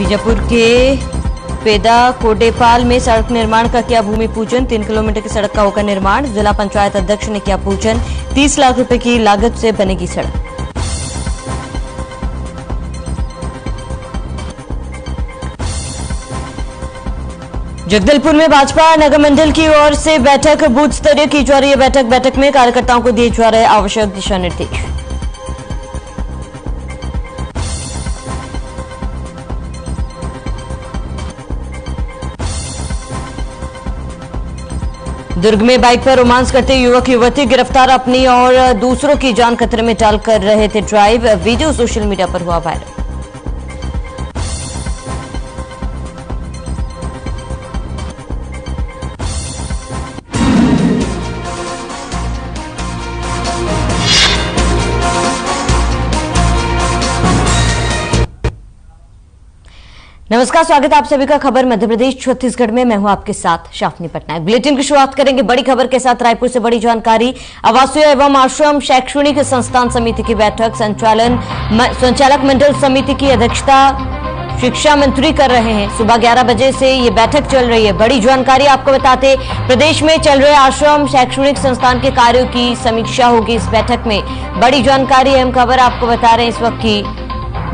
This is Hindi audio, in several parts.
बीजापुर के पेदा कोडेपाल में सड़क निर्माण का किया भूमि पूजन। 3 किलोमीटर की सड़क का होगा निर्माण। जिला पंचायत अध्यक्ष ने किया पूजन। 30 लाख रुपए की लागत से बनेगी सड़क। जगदलपुर में भाजपा नगर मंडल की ओर से बैठक बूथ स्तरीय की जा रही है। बैठक में कार्यकर्ताओं को दिए जा रहे आवश्यक दिशा निर्देश। दुर्ग में बाइक पर रोमांस करते युवक युवती गिरफ्तार। अपनी और दूसरों की जान खतरे में डालकर रहे थे ड्राइव। वीडियो सोशल मीडिया पर हुआ वायरल। नमस्कार, स्वागत है आप सभी का खबर मध्य प्रदेश छत्तीसगढ़ में। मैं हूं आपके साथ शाफनी पटनायक। बुलेटिन की शुरुआत करेंगे बड़ी खबर के साथ। रायपुर से बड़ी जानकारी। आवासीय एवं आश्रम शैक्षणिक संस्थान समिति की बैठक संचालक मंडल समिति की अध्यक्षता शिक्षा मंत्री कर रहे हैं। सुबह 11 बजे से ये बैठक चल रही है। बड़ी जानकारी आपको बताते, प्रदेश में चल रहे आश्रम शैक्षणिक संस्थान के कार्यों की समीक्षा होगी इस बैठक में। बड़ी जानकारी, अहम खबर आपको बता रहे हैं इस वक्त की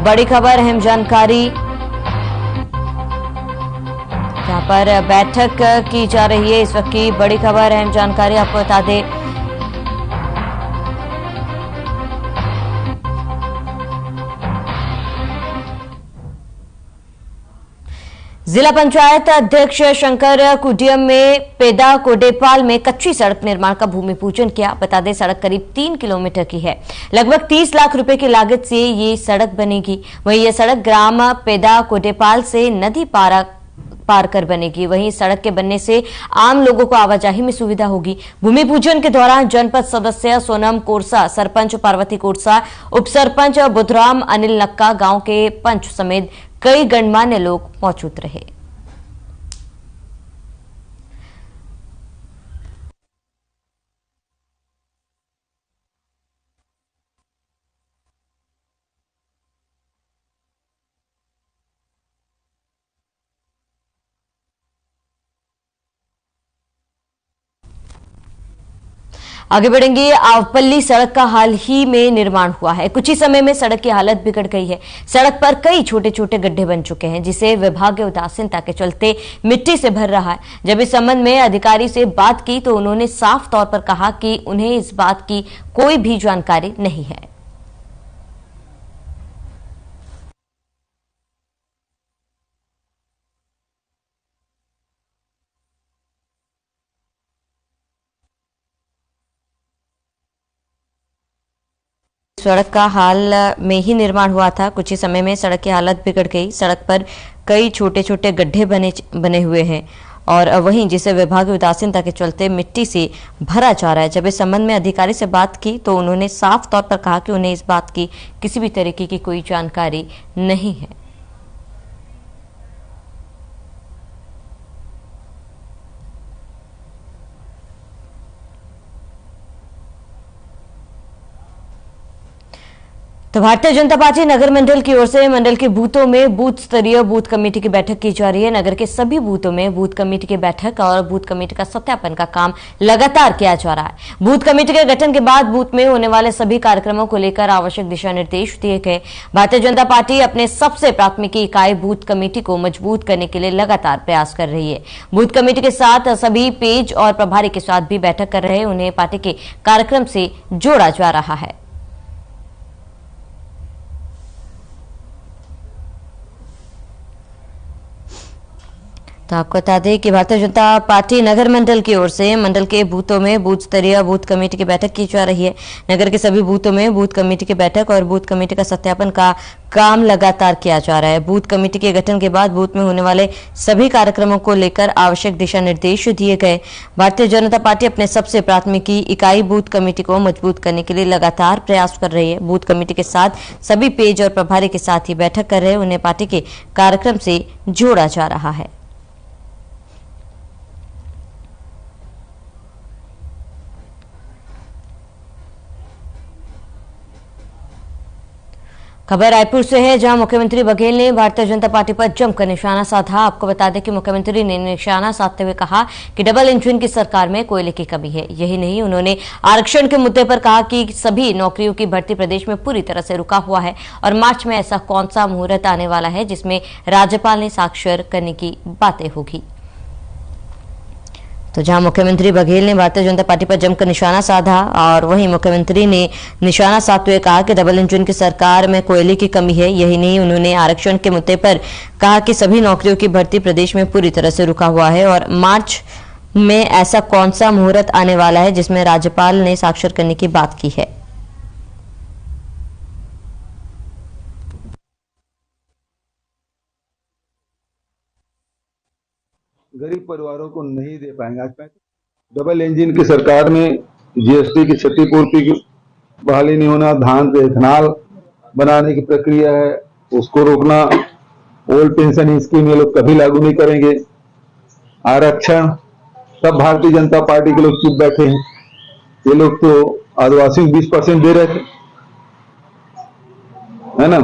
बड़ी खबर, अहम जानकारी यहाँ पर बैठक की जा रही है इस वक्त की बड़ी खबर, अहम जानकारी आपको बता दें। जिला पंचायत अध्यक्ष शंकर कुडियम में पेदा कोडेपाल में कच्ची सड़क निर्माण का भूमि पूजन किया। बता दें, सड़क करीब 3 किलोमीटर की है। लगभग 30 लाख रुपए की लागत से ये सड़क बनेगी। वहीं यह सड़क ग्राम पेदा कोडेपाल से नदी पार कर बनेगी। वहीं सड़क के बनने से आम लोगों को आवाजाही में सुविधा होगी। भूमि पूजन के दौरान जनपद सदस्य सोनम कोरसा, सरपंच पार्वती कोरसा, उप सरपंच बुधराम, अनिल नक्का, गांव के पंच समेत कई गणमान्य लोग मौजूद रहे। आगे बढ़ेंगे। आवपल्ली सड़क का हाल ही में निर्माण हुआ है। कुछ ही समय में सड़क की हालत बिगड़ गई है। सड़क पर कई छोटे छोटे गड्ढे बन चुके हैं, जिसे विभागीय उदासीनता के चलते मिट्टी से भर रहा है। जब इस संबंध में अधिकारी से बात की तो उन्होंने साफ तौर पर कहा कि उन्हें इस बात की कोई भी जानकारी नहीं है। सड़क का हाल में ही निर्माण हुआ था। कुछ ही समय में सड़क की हालत बिगड़ गई। सड़क पर कई छोटे छोटे गड्ढे बने हुए हैं और वहीं जिसे विभागीय उदासीनता के चलते मिट्टी से भरा जा रहा है। जब इस संबंध में अधिकारी से बात की तो उन्होंने साफ तौर पर कहा कि उन्हें इस बात की किसी भी तरीके की कोई जानकारी नहीं है। तो भारतीय जनता पार्टी नगर मंडल की ओर से मंडल के बूथों में बूथ स्तरीय बूथ कमेटी की बैठक की जा रही है। नगर के सभी बूथों में बूथ कमेटी की बैठक और बूथ कमेटी का सत्यापन का काम लगातार किया जा रहा है। बूथ कमेटी के गठन के बाद बूथ में होने वाले सभी कार्यक्रमों को लेकर आवश्यक दिशा निर्देश दिए गए। भारतीय जनता पार्टी अपने सबसे प्राथमिकी इकाई बूथ कमेटी को मजबूत करने के लिए लगातार प्रयास कर रही है। बूथ कमेटी के साथ सभी पेज और प्रभारी के साथ भी बैठक कर रहे हैं। उन्हें पार्टी के कार्यक्रम से जोड़ा जा रहा है। तो आपको बता दें कि भारतीय जनता पार्टी नगर मंडल की ओर से मंडल के बूथों में बूथ स्तरीय बूथ कमेटी की बैठक की जा रही है। नगर के सभी बूथों में बूथ कमेटी की बैठक और बूथ कमेटी का सत्यापन का काम लगातार किया जा रहा है। बूथ कमेटी के गठन के बाद बूथ में होने वाले सभी कार्यक्रमों को लेकर आवश्यक दिशा निर्देश दिए गए। भारतीय जनता पार्टी अपने सबसे प्राथमिकी इकाई बूथ कमेटी को मजबूत करने के लिए लगातार प्रयास कर रही है। बूथ कमेटी के साथ सभी पेज और प्रभारी के साथ ही बैठक कर रहे हैं। उन्हें पार्टी के कार्यक्रम से जोड़ा जा रहा है। खबर रायपुर से है, जहां मुख्यमंत्री बघेल ने भारतीय जनता पार्टी पर जमकर निशाना साधा। आपको बता दें कि मुख्यमंत्री ने निशाना साधते हुए कहा कि डबल इंजन की सरकार में कोयले की कमी है। यही नहीं, उन्होंने आरक्षण के मुद्दे पर कहा कि सभी नौकरियों की भर्ती प्रदेश में पूरी तरह से रुका हुआ है और मार्च में ऐसा कौन सा मुहूर्त आने वाला है जिसमें राज्यपाल ने साक्षर करने की बातें होगी। तो जहां मुख्यमंत्री बघेल ने भारतीय जनता पार्टी पर जमकर निशाना साधा और वहीं मुख्यमंत्री ने निशाना साधते हुए कहा कि डबल इंजन की सरकार में कोयले की कमी है। यही नहीं, उन्होंने आरक्षण के मुद्दे पर कहा कि सभी नौकरियों की भर्ती प्रदेश में पूरी तरह से रुका हुआ है और मार्च में ऐसा कौन सा मुहूर्त आने वाला है जिसमें राज्यपाल ने साक्षर करने की बात की है। गरीब परिवारों को नहीं दे पाएंगे। आज डबल इंजन की सरकार में जीएसटी की क्षतिपूर्ति की बहाली नहीं होना, धान से इथेनॉल बनाने की प्रक्रिया है उसको रोकना, ओल्ड पेंशन स्कीम ये लोग कभी लागू नहीं करेंगे, आरक्षण सब भारतीय जनता पार्टी के लोग चुप बैठे हैं। ये लोग तो आदिवासी 20% दे रहे थे, है ना।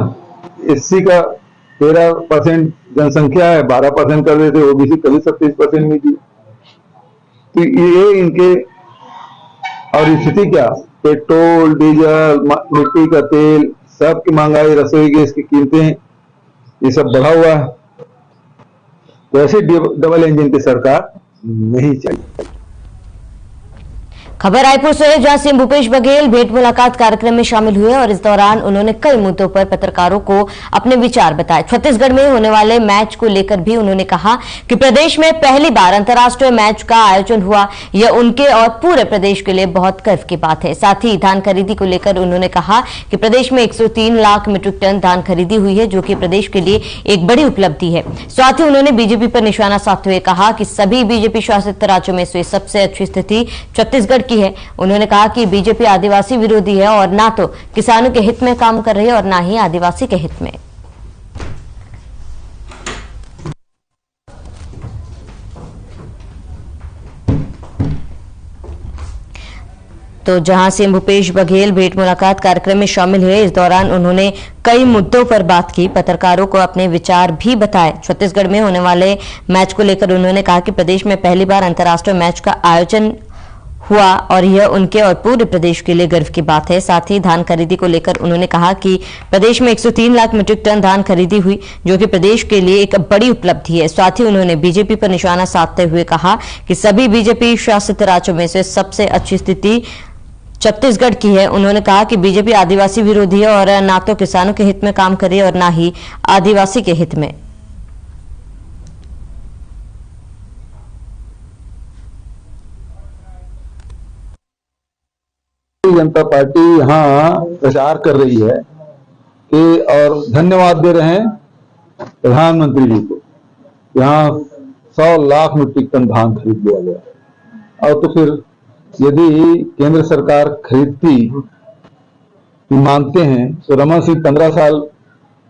एससी का 13% जनसंख्या है, 12% कर देते, ओबीसी कभी 27% नहीं दी। तो ये इनके और स्थिति क्या, पेट्रोल डीजल मिट्टी का तेल सब की महंगाई, रसोई गैस की कीमतें ये सब बढ़ा हुआ है। तो ऐसे डबल इंजन की सरकार नहीं चाहिए। खबर रायपुर से है, जहां सीएम भूपेश बघेल भेंट मुलाकात कार्यक्रम में शामिल हुए और इस दौरान उन्होंने कई मुद्दों पर पत्रकारों को अपने विचार बताए। छत्तीसगढ़ में होने वाले मैच को लेकर भी उन्होंने कहा कि प्रदेश में पहली बार अंतर्राष्ट्रीय मैच का आयोजन हुआ, यह उनके और पूरे प्रदेश के लिए बहुत गर्व की बात है। साथ ही धान खरीदी को लेकर उन्होंने कहा कि प्रदेश में 103 लाख मीट्रिक टन धान खरीदी हुई है, जो कि प्रदेश के लिए एक बड़ी उपलब्धि है। साथ ही उन्होंने बीजेपी पर निशाना साधते हुए कहा कि सभी बीजेपी शासित राज्यों में से सबसे अच्छी स्थिति छत्तीसगढ़ की है। उन्होंने कहा कि बीजेपी आदिवासी विरोधी है और ना तो किसानों के हित में काम कर रही है और ना ही आदिवासी के हित में। तो जहां सीएम भूपेश बघेल भेंट मुलाकात कार्यक्रम में शामिल हुए, इस दौरान उन्होंने कई मुद्दों पर बात की, पत्रकारों को अपने विचार भी बताए। छत्तीसगढ़ में होने वाले मैच को लेकर उन्होंने कहा कि प्रदेश में पहली बार अंतर्राष्ट्रीय मैच का आयोजन हुआ और यह उनके और पूरे प्रदेश के लिए गर्व की बात है। साथ ही धान खरीदी को लेकर उन्होंने कहा कि प्रदेश में 103 लाख मीट्रिक टन धान खरीदी हुई, जो कि प्रदेश के लिए एक बड़ी उपलब्धि है। साथ ही उन्होंने बीजेपी पर निशाना साधते हुए कहा कि सभी बीजेपी शासित राज्यों में से सबसे अच्छी स्थिति छत्तीसगढ़ की है। उन्होंने कहा कि बीजेपी आदिवासी विरोधी है और ना तो किसानों के हित में काम करे और ना ही आदिवासी के हित में। जनता पार्टी यहाँ प्रचार कर रही है कि और धन्यवाद दे रहे हैं प्रधानमंत्री जी को, यहाँ 100 लाख मीट्रिक टन धान खरीद लिया गया। और तो फिर यदि केंद्र सरकार खरीदती मानते हैं तो रमन सिंह 15 साल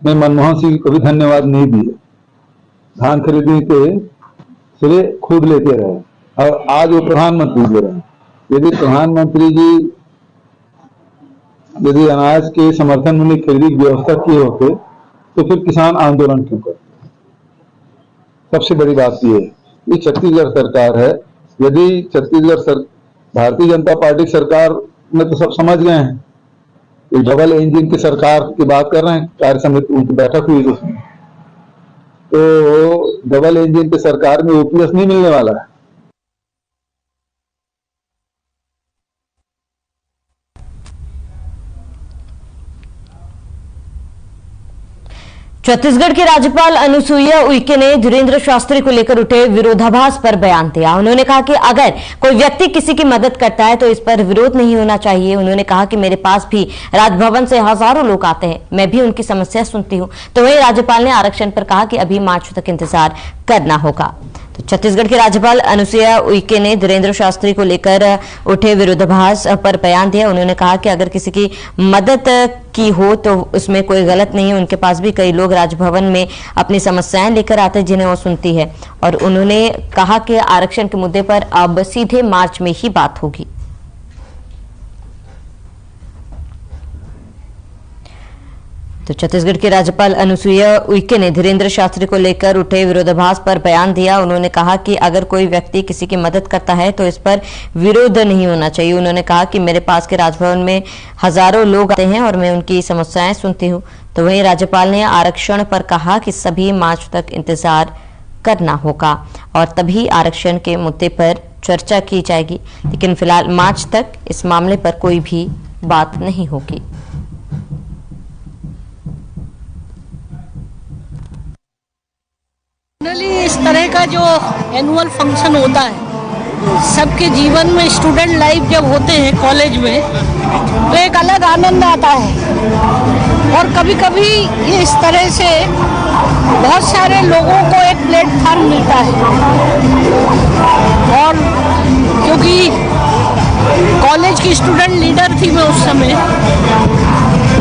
में मनमोहन सिंह को भी धन्यवाद नहीं दिए, धान खरीदने के श्रेय खुद लेते रहे और आज वो प्रधानमंत्री दे रहे हैं। यदि प्रधानमंत्री जी यदि अनाज के समर्थन मूल्य खरीदी की व्यवस्था किए होते तो फिर किसान आंदोलन क्यों करते। सबसे बड़ी बात यह है, ये छत्तीसगढ़ सरकार है। यदि छत्तीसगढ़ भारतीय जनता पार्टी सरकार में तो सब समझ गए हैं, ये डबल इंजन की सरकार की बात कर रहे हैं, कार्य समिति उनकी बैठक हुई उसमें, तो डबल इंजन की सरकार में ओपीएस नहीं मिलने वाला है। छत्तीसगढ़ की राज्यपाल अनुसुईया उइके ने धीरेन्द्र शास्त्री को लेकर उठे विरोधाभास पर बयान दिया। उन्होंने कहा कि अगर कोई व्यक्ति किसी की मदद करता है तो इस पर विरोध नहीं होना चाहिए। उन्होंने कहा कि मेरे पास भी राजभवन से हजारों लोग आते हैं, मैं भी उनकी समस्या सुनती हूं। तो वही राज्यपाल ने आरक्षण पर कहा कि अभी मार्च तक इंतजार करना होगा। तो छत्तीसगढ़ की राज्यपाल अनुसुईया उइके ने धीरेन्द्र शास्त्री को लेकर उठे विरोधाभास पर बयान दिया। उन्होंने कहा कि अगर किसी की मदद की हो तो उसमें कोई गलत नहीं है। उनके पास भी कई लोग राजभवन में अपनी समस्याएं लेकर आते हैं जिन्हें वो सुनती है। और उन्होंने कहा कि आरक्षण के मुद्दे पर अब सीधे मार्च में ही बात होगी। तो छत्तीसगढ़ की राज्यपाल अनुसुईया उइके ने धीरेन्द्र शास्त्री को लेकर उठे विरोधाभास पर बयान दिया। उन्होंने कहा कि अगर कोई व्यक्ति किसी की मदद करता है तो इस पर विरोध नहीं होना चाहिए। उन्होंने कहा कि मेरे पास के राजभवन में हजारों लोग आते हैं और मैं उनकी समस्याएं सुनती हूं। तो वहीं राज्यपाल ने आरक्षण पर कहा कि सभी मार्च तक इंतजार करना होगा और तभी आरक्षण के मुद्दे पर चर्चा की जाएगी, लेकिन फिलहाल मार्च तक इस मामले पर कोई भी बात नहीं होगी। इस तरह का जो एनुअल फंक्शन होता है सबके जीवन में, स्टूडेंट लाइफ जब होते हैं कॉलेज में, तो एक अलग आनंद आता है। और कभी कभी ये इस तरह से बहुत सारे लोगों को एक प्लेटफॉर्म मिलता है। और क्योंकि कॉलेज की स्टूडेंट लीडर थी मैं उस समय,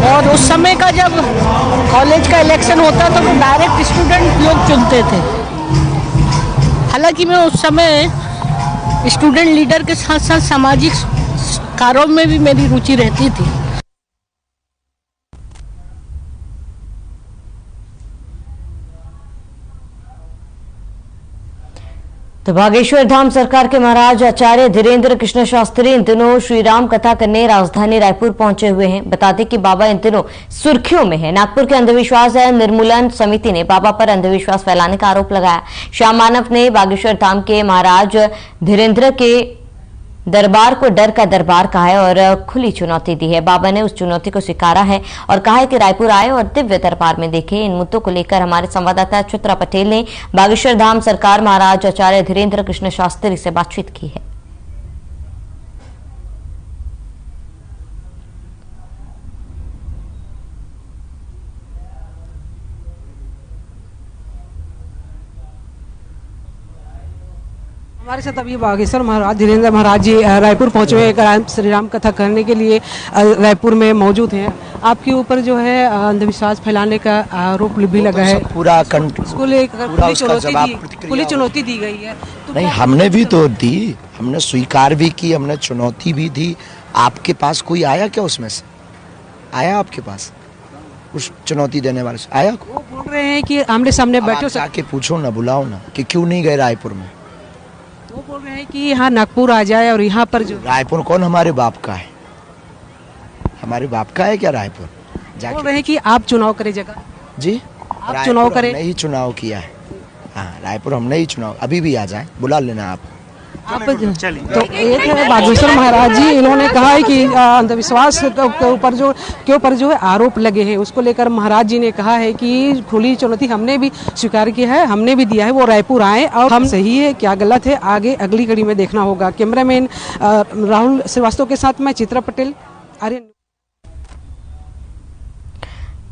और उस समय का जब कॉलेज का इलेक्शन होता था तो डायरेक्ट स्टूडेंट लोग चुनते थे। हालांकि मैं उस समय स्टूडेंट लीडर के साथ साथ सामाजिक कार्यों में भी मेरी रुचि रहती थी। तो बागेश्वर धाम सरकार के महाराज आचार्य धीरेन्द्र कृष्ण शास्त्री इन दिनों श्री राम कथा करने राजधानी रायपुर पहुंचे हुए हैं। बता दें कि बाबा इन दिनों सुर्खियों में है। नागपुर के अंधविश्वास निर्मूलन समिति ने बाबा पर अंधविश्वास फैलाने का आरोप लगाया। श्याम मानव ने बागेश्वर धाम के महाराज धीरेन्द्र के दरबार को डर का दरबार कहा है और खुली चुनौती दी है। बाबा ने उस चुनौती को स्वीकारा है और कहा है कि रायपुर आए और दिव्य दरबार में देखे। इन मुद्दों को लेकर हमारे संवाददाता चित्रा पटेल ने बागेश्वर धाम सरकार महाराज आचार्य धीरेन्द्र कृष्ण शास्त्री से बातचीत की है। हमारे साथ अभी बागेश्वर महाराज धीरेन्द्र महाराज जी रायपुर पहुंचे हुए श्री राम कथा करने के लिए रायपुर में मौजूद हैं। आपके ऊपर जो है अंधविश्वास फैलाने का आरोप भी लगा है। पूरा उसको लेकर खुली चुनौती दी गई है। तो नहीं, हमने भी तो दी, हमने स्वीकार भी की, हमने चुनौती भी दी। आपके पास कोई आया क्या? उसमें से आया आपके पास उस चुनौती देने वाले से आया? वो बोल रहे हैं कि आमने सामने बैठो, जाके पूछो ना, बुलाओ ना कि क्यों नहीं गए रायपुर में। वो बोल रहे हैं कि यहाँ नागपुर आ जाए और यहाँ पर जो रायपुर कौन हमारे बाप का है? हमारे बाप का है क्या रायपुर? बोल रहे हैं कि आप चुनाव करें जगह जी, आप चुनाव करें। हमने ही चुनाव किया है। हाँ, रायपुर हमने ही चुनाव, अभी भी आ जाए, बुला लेना आप। तो एक है बागेश्वर महाराज जी, इन्होंने कहा है कि अंधविश्वास के ऊपर जो है आरोप लगे हैं, उसको लेकर महाराज जी ने कहा है कि खुली चुनौती हमने भी स्वीकार किया है, हमने भी दिया है, वो रायपुर आए और हम सही है क्या गलत है आगे अगली कड़ी में देखना होगा। कैमरामैन राहुल श्रीवास्तव के साथ मैं चित्रा पटेल, आर्यन।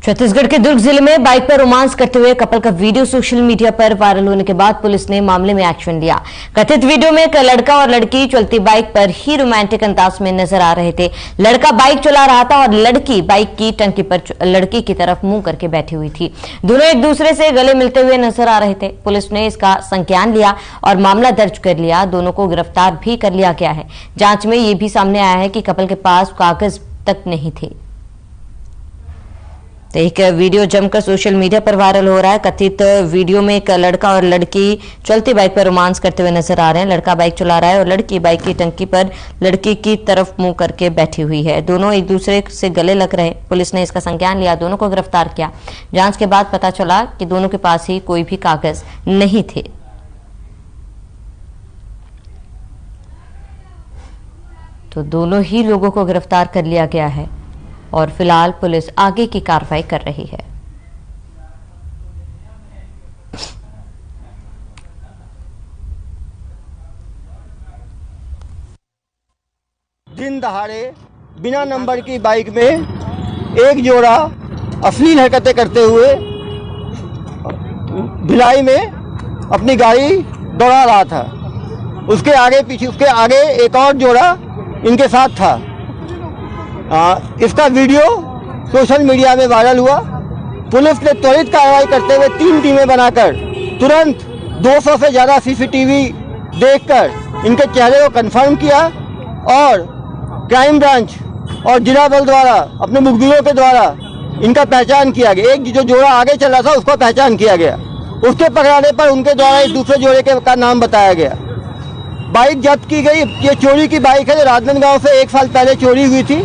छत्तीसगढ़ के दुर्ग जिले में बाइक पर रोमांस करते हुए कपल का वीडियो सोशल मीडिया पर वायरल होने के बाद पुलिस ने मामले में एक्शन लिया। कथित वीडियो में एक लड़का और लड़की चलती बाइक पर ही रोमांटिक अंदाज में नजर आ रहे थे। लड़का बाइक चला रहा था और लड़की बाइक की टंकी पर लड़की की तरफ मुंह करके बैठी हुई थी। दोनों एक दूसरे से गले मिलते हुए नजर आ रहे थे। पुलिस ने इसका संज्ञान लिया और मामला दर्ज कर लिया। दोनों को गिरफ्तार भी कर लिया गया है। जांच में यह भी सामने आया है कि कपल के पास कागज तक नहीं थे। तो एक वीडियो जमकर सोशल मीडिया पर वायरल हो रहा है। कथित वीडियो में एक लड़का और लड़की चलती बाइक पर रोमांस करते हुए नजर आ रहे हैं। लड़का बाइक चला रहा है और लड़की बाइक की टंकी पर लड़की की तरफ मुंह करके बैठी हुई है। दोनों एक दूसरे से गले लग रहे। पुलिस ने इसका संज्ञान लिया, दोनों को गिरफ्तार किया। जांच के बाद पता चला कि दोनों के पास ही कोई भी कागज नहीं थे। तो दोनों ही लोगों को गिरफ्तार कर लिया गया है और फिलहाल पुलिस आगे की कार्रवाई कर रही है। दिन दहाड़े बिना नंबर की बाइक में एक जोड़ा अश्लील हरकतें करते हुए भिलाई में अपनी गाड़ी दौड़ा रहा था। उसके आगे एक और जोड़ा इनके साथ था। इसका वीडियो सोशल मीडिया में वायरल हुआ। पुलिस ने त्वरित कार्रवाई करते हुए 3 टीमें बनाकर तुरंत 200 से ज़्यादा सीसीटीवी देखकर इनके चेहरे को कंफर्म किया और क्राइम ब्रांच और जिला बल द्वारा अपने मुखबिरों के द्वारा इनका पहचान किया गया। एक जो जोड़ा आगे चल रहा था उसका पहचान किया गया, उसके पकड़ाने पर उनके द्वारा एक दूसरे जोड़े का नाम बताया गया। बाइक जब्त की गई। ये चोरी की बाइक है जो राजनांदगांव से 1 साल पहले चोरी हुई थी।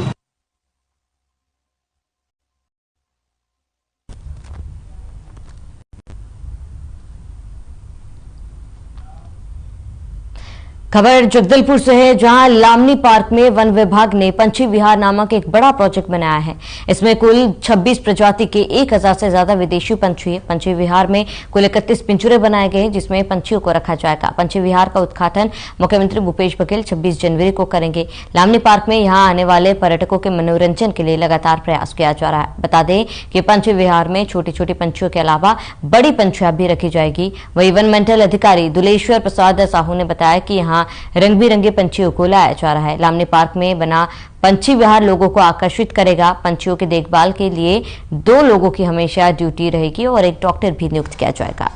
खबर जगदलपुर से है, जहां लामनी पार्क में वन विभाग ने पंछी विहार नामक एक बड़ा प्रोजेक्ट बनाया है। इसमें कुल 26 प्रजाति के 1000 से ज्यादा विदेशी पंछी है। पंछी विहार में कुल 31 पिंजरे बनाए गए हैं, जिसमें पंछियों को रखा जाएगा। पंछी विहार का उद्घाटन मुख्यमंत्री भूपेश बघेल 26 जनवरी को करेंगे। लामनी पार्क में यहां आने वाले पर्यटकों के मनोरंजन के लिए लगातार प्रयास किया जा रहा है। बता दें कि पंछी विहार में छोटी छोटी पंछियों के अलावा बड़ी पंछियां भी रखी जाएगी। वही वन मंडल अधिकारी दुलेश्वर प्रसाद साहू ने बताया कि यहाँ रंग बिरंगे पंछियों को लाया जा रहा है। लामनी पार्क में बना पंछी विहार लोगों को आकर्षित करेगा। पंछियों की देखभाल के लिए 2 लोगों की हमेशा ड्यूटी रहेगी और एक डॉक्टर भी नियुक्त किया जाएगा।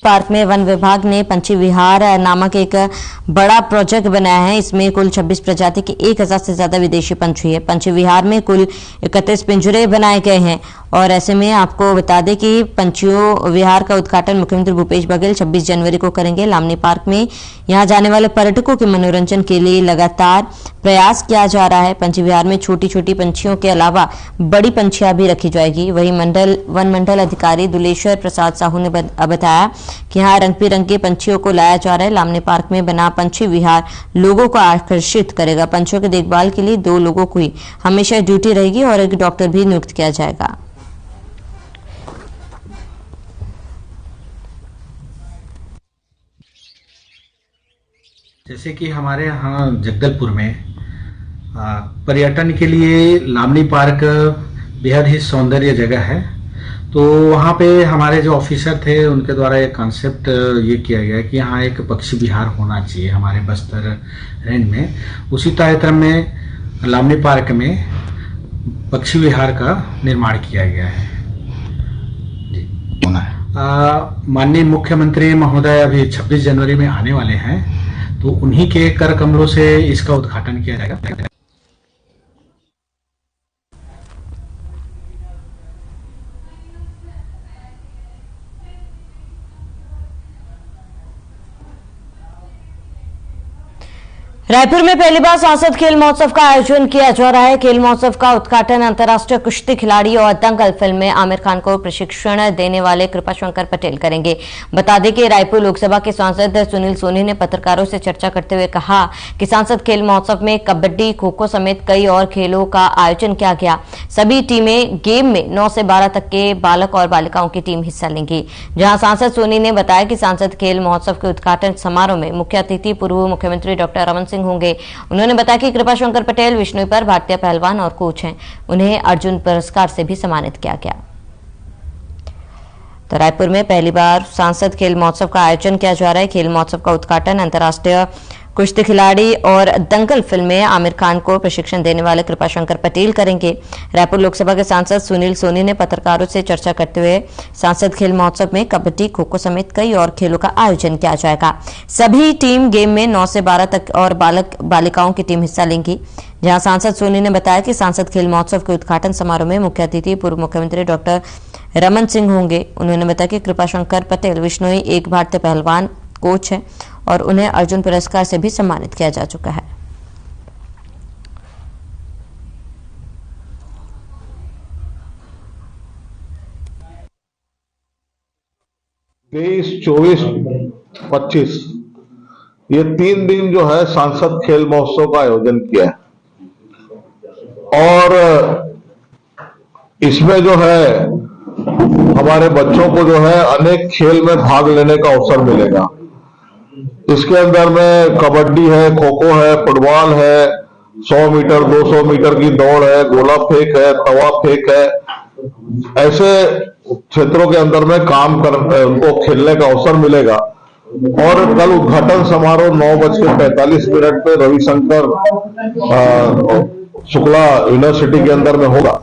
पार्क में वन विभाग ने पंछी विहार नामक एक बड़ा प्रोजेक्ट बनाया है। इसमें कुल 26 प्रजाति के 1000 से ज्यादा विदेशी पंछी है। पंछी विहार में कुल 31 पिंजरे बनाए गए हैं और ऐसे में आपको बता दें कि पंछियों विहार का उद्घाटन मुख्यमंत्री भूपेश बघेल 26 जनवरी को करेंगे। लामनी पार्क में यहां जाने वाले पर्यटकों के मनोरंजन के लिए लगातार प्रयास किया जा रहा है। पंछी विहार में छोटी छोटी पंछियों के अलावा बड़ी पंछियां भी रखी जाएगी। वही वन मंडल अधिकारी दुलेश्वर प्रसाद साहू ने बताया कि यहाँ रंग बिरंगे पंछियों को लाया जा रहा है। लामनी पार्क में बना पंछी विहार लोगों को आकर्षित करेगा। पंछियों की देखभाल के लिए 2 लोगों की हमेशा ड्यूटी रहेगी और एक डॉक्टर भी नियुक्त किया जाएगा। जैसे कि हमारे यहाँ जगदलपुर में पर्यटन के लिए लामनी पार्क बेहद ही सौंदर्य जगह है। तो वहाँ पे हमारे जो ऑफिसर थे उनके द्वारा एक कॉन्सेप्ट ये किया गया कि यहाँ एक पक्षी विहार होना चाहिए हमारे बस्तर रेंज में। उसी तरह में लामनी पार्क में पक्षी विहार का निर्माण किया गया है। जी माननीय मुख्यमंत्री महोदय अभी 26 जनवरी में आने वाले हैं, तो उन्हीं के कर कमलों से इसका उद्घाटन किया जाएगा। रायपुर में पहली बार सांसद खेल महोत्सव का आयोजन किया जा रहा है। खेल महोत्सव का उद्घाटन अंतर्राष्ट्रीय कुश्ती खिलाड़ी और दंगल फिल्म में आमिर खान को प्रशिक्षण देने वाले कृपाशंकर पटेल करेंगे। बता दें कि रायपुर लोकसभा के सांसद सुनील सोनी ने पत्रकारों से चर्चा करते हुए कहा कि सांसद खेल महोत्सव में कबड्डी, खो-खो समेत कई और खेलों का आयोजन किया गया। सभी टीमें गेम में 9 से 12 तक के बालक और बालिकाओं की टीम हिस्सा लेंगी। जहां सांसद सोनी ने बताया कि सांसद खेल महोत्सव के उद्घाटन समारोह में मुख्य अतिथि पूर्व मुख्यमंत्री डॉक्टर रमन सिंह होंगे। उन्होंने बताया कि कृपाशंकर पटेल विष्णु पर भारतीय पहलवान और कोच हैं। उन्हें अर्जुन पुरस्कार से भी सम्मानित किया गया। तो रायपुर में पहली बार सांसद खेल महोत्सव का आयोजन किया जा रहा है। खेल महोत्सव का उद्घाटन अंतर्राष्ट्रीय कुश्ती खिलाड़ी और दंगल फिल्म में आमिर खान को प्रशिक्षण देने वाले कृपाशंकर पटेल करेंगे। रायपुर लोकसभा के सांसद सुनील सोनी ने पत्रकारों से चर्चा करते हुए सांसद खेल महोत्सव में कबड्डी, खो-खो समेत कई और खेलों का आयोजन किया जाएगा। सभी टीम गेम में 9 से 12 तक और बालक बालिकाओं की टीम हिस्सा लेंगी। जहां सांसद सोनी ने बताया कि सांसद खेल महोत्सव के उद्घाटन समारोह में मुख्य अतिथि पूर्व मुख्यमंत्री डॉक्टर रमन सिंह होंगे। उन्होंने बताया कि कृपाशंकर पटेल विष्णोई एक भारतीय पहलवान, कोच है और उन्हें अर्जुन पुरस्कार से भी सम्मानित किया जा चुका है। तेईस, 24, 25 ये 3 दिन जो है सांसद खेल महोत्सव का आयोजन किया है और इसमें जो है हमारे बच्चों को जो है अनेक खेल में भाग लेने का अवसर मिलेगा। इसके अंदर में कबड्डी है, खो-खो है, फुटबॉल है, 100 मीटर 200 मीटर की दौड़ है, गोला फेंक है, तवा फेंक है। ऐसे क्षेत्रों के अंदर में उनको खेलने का अवसर मिलेगा। और कल उद्घाटन समारोह 9:45 पे रविशंकर शुक्ला यूनिवर्सिटी के अंदर में होगा।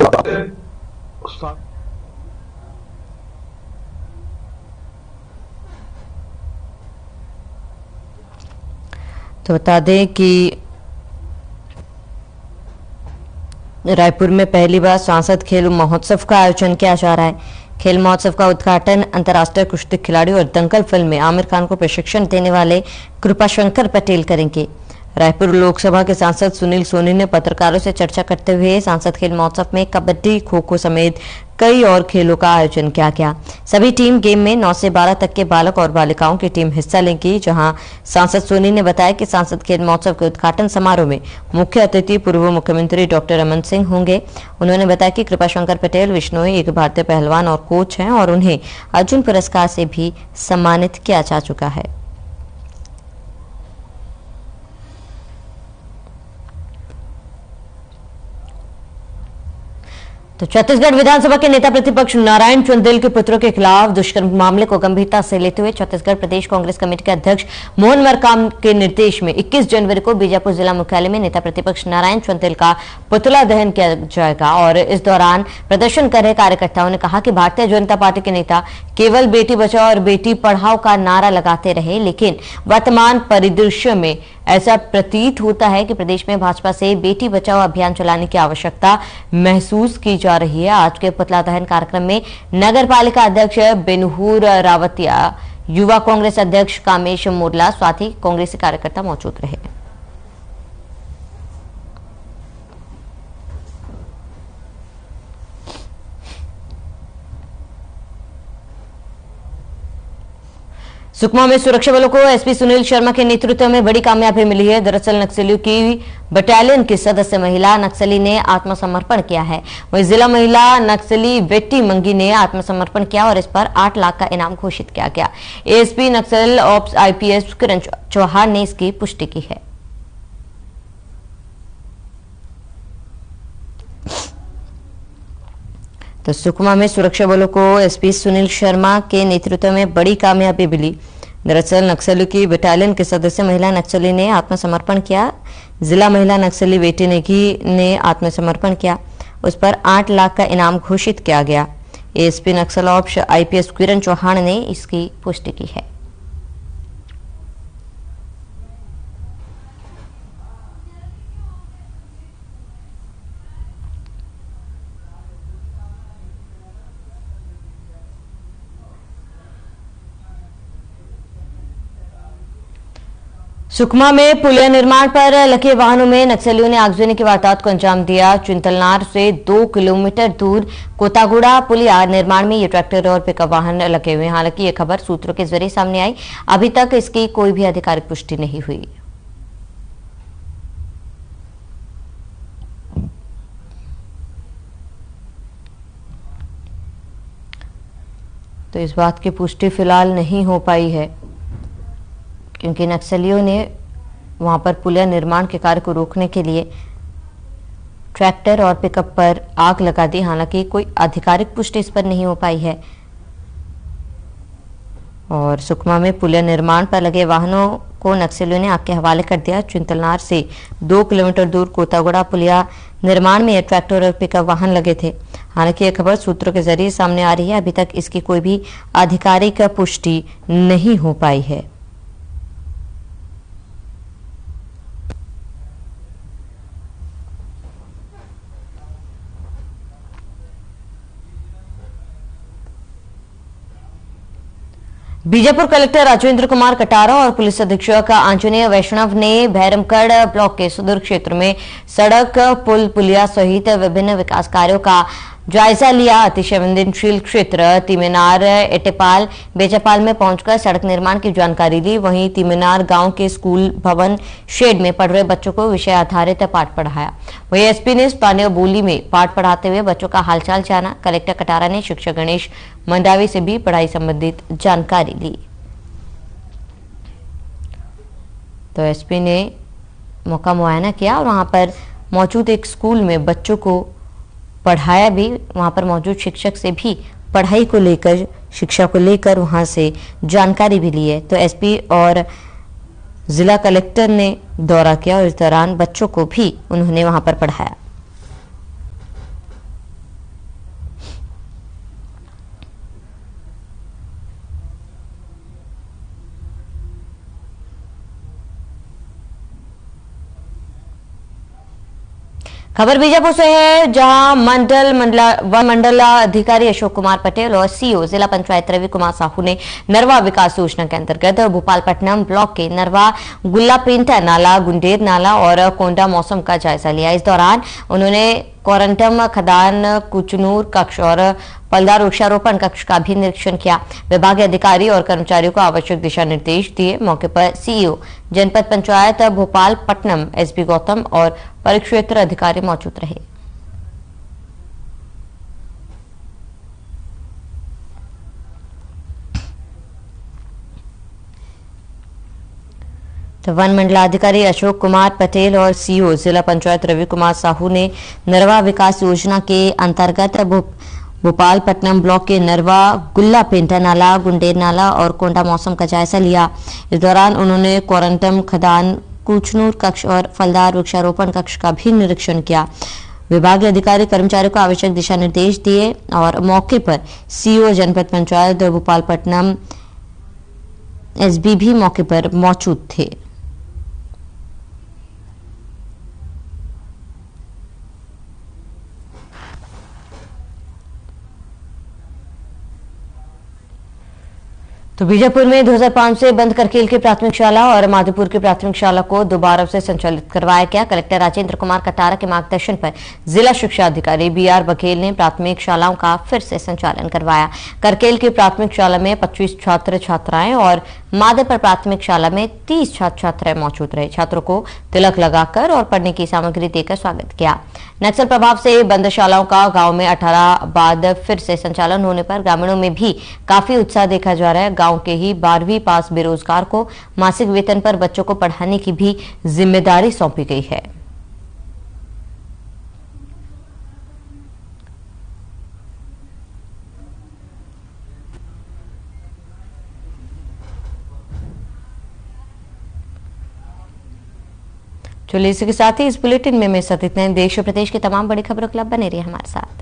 तो बता दें कि रायपुर में पहली बार सांसद खेल महोत्सव का आयोजन किया जा रहा है। खेल महोत्सव का उद्घाटन अंतर्राष्ट्रीय कुश्ती खिलाड़ी और दंगल फिल्म में आमिर खान को प्रशिक्षण देने वाले कृपाशंकर पटेल करेंगे। रायपुर लोकसभा के सांसद सुनील सोनी ने पत्रकारों से चर्चा करते हुए सांसद खेल महोत्सव में कबड्डी, खो खो समेत कई और खेलों का आयोजन किया गया। सभी टीम गेम में 9 से 12 तक के बालक और बालिकाओं की टीम हिस्सा लेंगी। जहां सांसद सोनी ने बताया कि सांसद खेल महोत्सव के उद्घाटन समारोह में मुख्य अतिथि पूर्व मुख्यमंत्री डॉक्टर रमन सिंह होंगे। उन्होंने बताया कि कृपाशंकर पटेल विश्नोई एक भारतीय पहलवान और कोच हैं और उन्हें अर्जुन पुरस्कार से भी सम्मानित किया जा चुका है। तो छत्तीसगढ़ विधानसभा के नेता प्रतिपक्ष नारायण चंदेल के पुत्रों के खिलाफ दुष्कर्म मामले को गंभीरता से लेते हुए छत्तीसगढ़ प्रदेश कांग्रेस कमेटी के अध्यक्ष मोहन मरकाम के निर्देश में 21 जनवरी को बीजापुर जिला मुख्यालय में नेता प्रतिपक्ष नारायण चंदेल का पुतला दहन किया जाएगा। और इस दौरान प्रदर्शन कर रहे कार्यकर्ताओं ने कहा कि भारतीय जनता पार्टी के नेता केवल बेटी बचाओ और बेटी पढ़ाओ का नारा लगाते रहे, लेकिन वर्तमान परिदृश्य में ऐसा प्रतीत होता है कि प्रदेश में भाजपा से बेटी बचाओ अभियान चलाने की आवश्यकता महसूस की जा रही है। आज के पुतला दहन कार्यक्रम में नगर पालिका अध्यक्ष बेनहूर रावतिया, युवा कांग्रेस अध्यक्ष कामेश मोरला, साथ ही कांग्रेसी कार्यकर्ता मौजूद रहे। सुकमा में सुरक्षा बलों को एसपी सुनील शर्मा के नेतृत्व में बड़ी कामयाबी मिली है। दरअसल नक्सलियों की बटालियन की सदस्य महिला नक्सली ने आत्मसमर्पण किया है। वहीं जिला महिला नक्सली बेटी मंगी ने आत्मसमर्पण किया और इस पर 8 लाख का इनाम घोषित किया गया। एएसपी नक्सल ऑप्स आईपीएस किरण चौहान ने इसकी पुष्टि की है। तो सुकमा में सुरक्षा बलों को एसपी सुनील शर्मा के नेतृत्व में बड़ी कामयाबी मिली। दरअसल नक्सलियों की बटालियन के सदस्य महिला नक्सली ने आत्मसमर्पण किया। जिला महिला नक्सली बेटी ने आत्मसमर्पण किया, उस पर 8 लाख का इनाम घोषित किया गया। एएसपी नक्सल ऑप्स आईपीएस किरण चौहान ने इसकी पुष्टि की है। सुकमा में पुलिया निर्माण पर लगे वाहनों में नक्सलियों ने आगजनी की वारदात को अंजाम दिया। चिंतलनार से 2 किलोमीटर दूर कोतागुड़ा पुलिया निर्माण में ये ट्रैक्टर और पिकअप वाहन लगे हुए हैं। हालांकि ये खबर सूत्रों के जरिए सामने आई, अभी तक इसकी कोई भी आधिकारिक पुष्टि नहीं हुई। तो इस बात की पुष्टि फिलहाल नहीं हो पाई है, क्योंकि नक्सलियों ने वहां पर पुलिया निर्माण के कार्य को रोकने के लिए ट्रैक्टर और पिकअप पर आग लगा दी। हालांकि कोई आधिकारिक पुष्टि इस पर नहीं हो पाई है। और सुकमा में पुलिया निर्माण पर लगे वाहनों को नक्सलियों ने आग के हवाले कर दिया। चिंतलनार से 2 किलोमीटर दूर कोतागुड़ा पुलिया निर्माण में यह ट्रैक्टर और पिकअप वाहन लगे थे। हालांकि यह खबर सूत्रों के जरिए सामने आ रही है, अभी तक इसकी कोई भी आधिकारिक पुष्टि नहीं हो पाई है। बीजापुर कलेक्टर राजेंद्र कुमार कटारा और पुलिस अधीक्षक आंजनेय वैष्णव ने भैरमगढ़ ब्लॉक के सुदूर क्षेत्र में सड़क, पुल, पुलिया सहित विभिन्न विकास कार्यों का जायजा लिया। अति संवेदनशील क्षेत्र तिमेनार एटेपाल बेजापाल में पहुंचकर सड़क निर्माण की जानकारी ली। वहीं तिमेनार गांव के स्कूल भवन शेड में पढ़ रहे बच्चों को विषय आधारित पाठ पढ़ाया। वहीं एसपी ने स्थानीय बोली में पाठ पढ़ाते हुए बच्चों का हालचाल जाना। कलेक्टर कटारा ने शिक्षक गणेश मंडावी से भी पढ़ाई संबंधित जानकारी ली। तो एसपी ने मौका मुआयना किया और वहां पर मौजूद एक स्कूल में बच्चों को पढ़ाया भी। वहां पर मौजूद शिक्षक से भी पढ़ाई को लेकर, शिक्षा को लेकर वहां से जानकारी भी ली है। तो एसपी और जिला कलेक्टर ने दौरा किया और इस दौरान बच्चों को भी उन्होंने वहां पर पढ़ाया। खबर बीजापुर से है, जहां वन मंडलाधिकारी अशोक कुमार पटेल और सीईओ जिला पंचायत रवि कुमार साहू ने नरवा विकास योजना के अंतर्गत भोपालपट्टनम ब्लॉक के नरवा गुल्लापेंटा नाला, गुंडेर नाला और कोंडा मौसम का जायजा लिया। इस दौरान उन्होंने क्वारंटम खदान, कुचनूर कक्ष और फलदार वृक्षारोपण कक्ष का भी निरीक्षण किया। विभागीय अधिकारी और कर्मचारियों को आवश्यक दिशा निर्देश दिए। मौके पर सीईओ जनपद पंचायत भोपालपट्टनम एसबी गौतम और परिक्षेत्र अधिकारी मौजूद रहे। तो वन मंडलाधिकारी अशोक कुमार पटेल और सीईओ जिला पंचायत रवि कुमार साहू ने नरवा विकास योजना के अंतर्गत भोपालपट्टनम ब्लॉक के नरवा गुल्लापेंटा नाला, गुंडेर नाला और कोंडा मौसम का जायजा लिया। इस दौरान उन्होंने क्वारंटम खदान, कुचनूर कक्ष और फलदार वृक्षारोपण कक्ष का भी निरीक्षण किया। विभागीय अधिकारी कर्मचारियों को आवश्यक दिशा निर्देश दिए और मौके पर सीईओ जनपद पंचायत भोपालपट्टनम एसबी भी मौके पर मौजूद थे। तो बीजापुर में 2005 से बंद करकेल की प्राथमिक शाला और माधोपुर की प्राथमिक शाला को दोबारा से संचालित करवाया गया। कलेक्टर राजेंद्र कुमार कटारा के मार्गदर्शन पर जिला शिक्षा अधिकारी बीआर बघेल ने प्राथमिक शालाओं का फिर से संचालन करवाया। करकेल की प्राथमिक शाला में 25 छात्र छात्राएं और माधोपुर प्राथमिक शाला में 30 छात्र छात्राएं मौजूद रहे। छात्रों को तिलक लगाकर और पढ़ने की सामग्री देकर स्वागत किया। नक्सल प्रभाव से बंद शालाओं का गांव में 18 बाद फिर से संचालन होने पर ग्रामीणों में भी काफी उत्साह देखा जा रहा है। गांव के ही 12वीं पास बेरोजगार को मासिक वेतन पर बच्चों को पढ़ाने की भी जिम्मेदारी सौंपी गई है। चलिए इसी के साथ ही इस बुलेटिन में मैं सतित देश और प्रदेश की तमाम बड़ी खबरों के लिए बने रहिए हमारे साथ।